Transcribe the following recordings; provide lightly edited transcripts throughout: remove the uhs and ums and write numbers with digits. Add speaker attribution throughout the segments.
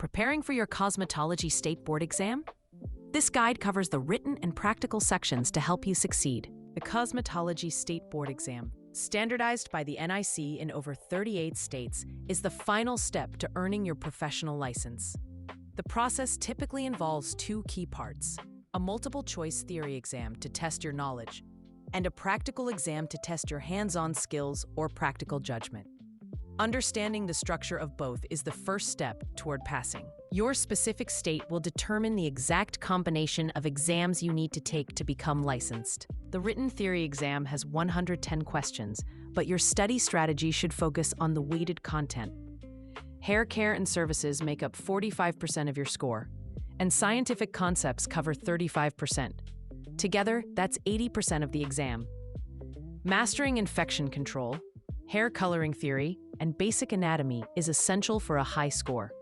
Speaker 1: Preparing for your Cosmetology State Board Exam? This guide covers the written and practical sections to help you succeed. The Cosmetology State Board Exam, standardized by the NIC in over 38 states, is the final step to earning your professional license. The process typically involves two key parts: a multiple-choice theory exam to test your knowledge, and a practical exam to test your hands-on skills or practical judgment. Understanding the structure of both is the first step toward passing. Your specific state will determine the exact combination of exams you need to take to become licensed. The written theory exam has 110 questions, but your study strategy should focus on the weighted content. Hair care and services make up 45% of your score, and scientific concepts cover 35%. Together, that's 80% of the exam. Mastering infection control, hair coloring theory, and basic anatomy is essential for a high score.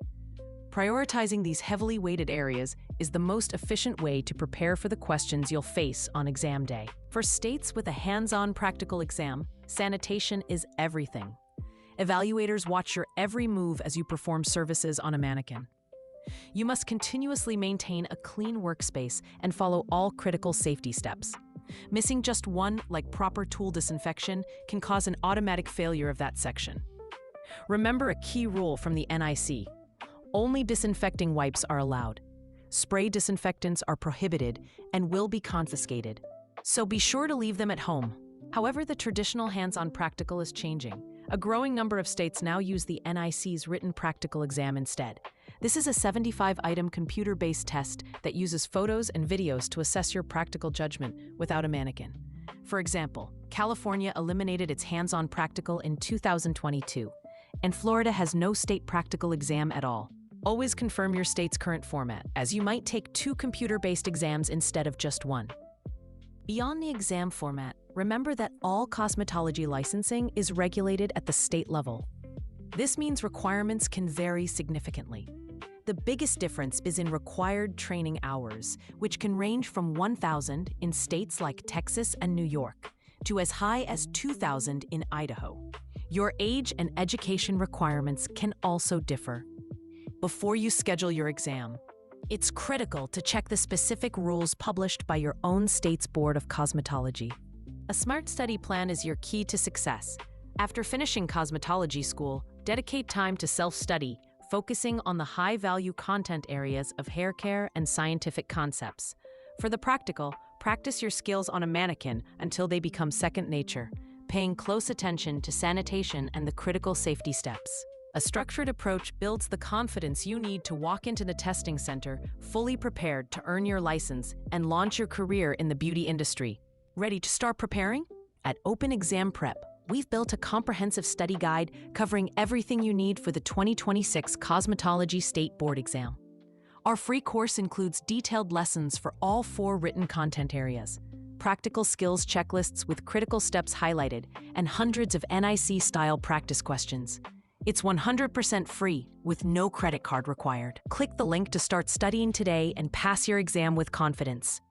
Speaker 1: Prioritizing these heavily weighted areas is the most efficient way to prepare for the questions you'll face on exam day. For states with a hands-on practical exam, sanitation is everything. Evaluators watch your every move as you perform services on a mannequin. You must continuously maintain a clean workspace and follow all critical safety steps. Missing just one, like proper tool disinfection, can cause an automatic failure of that section. Remember a key rule from the NIC: only disinfecting wipes are allowed. Spray disinfectants are prohibited and will be confiscated, so be sure to leave them at home. However, the traditional hands-on practical is changing. A growing number of states now use the NIC's written practical exam instead. This is a 75-item computer-based test that uses photos and videos to assess your practical judgment without a mannequin. For example, California eliminated its hands-on practical in 2022, and Florida has no state practical exam at all. Always confirm your state's current format, as you might take two computer-based exams instead of just one. Beyond the exam format, remember that all cosmetology licensing is regulated at the state level. This means requirements can vary significantly. The biggest difference is in required training hours, which can range from 1,000 in states like Texas and New York to as high as 2,000 in Idaho. Your age and education requirements can also differ. Before you schedule your exam, it's critical to check the specific rules published by your own state's Board of Cosmetology. A smart study plan is your key to success. After finishing cosmetology school, dedicate time to self-study, focusing on the high-value content areas of hair care and scientific concepts. For the practical, practice your skills on a mannequin until they become second nature, paying close attention to sanitation and the critical safety steps. A structured approach builds the confidence you need to walk into the testing center fully prepared to earn your license and launch your career in the beauty industry. Ready to start preparing? At Open Exam Prep, we've built a comprehensive study guide covering everything you need for the 2026 Cosmetology State Board Exam. Our free course includes detailed lessons for all 4 written content areas, practical skills checklists with critical steps highlighted, and hundreds of NIC-style practice questions. It's 100% free, with no credit card required. Click the link to start studying today and pass your exam with confidence.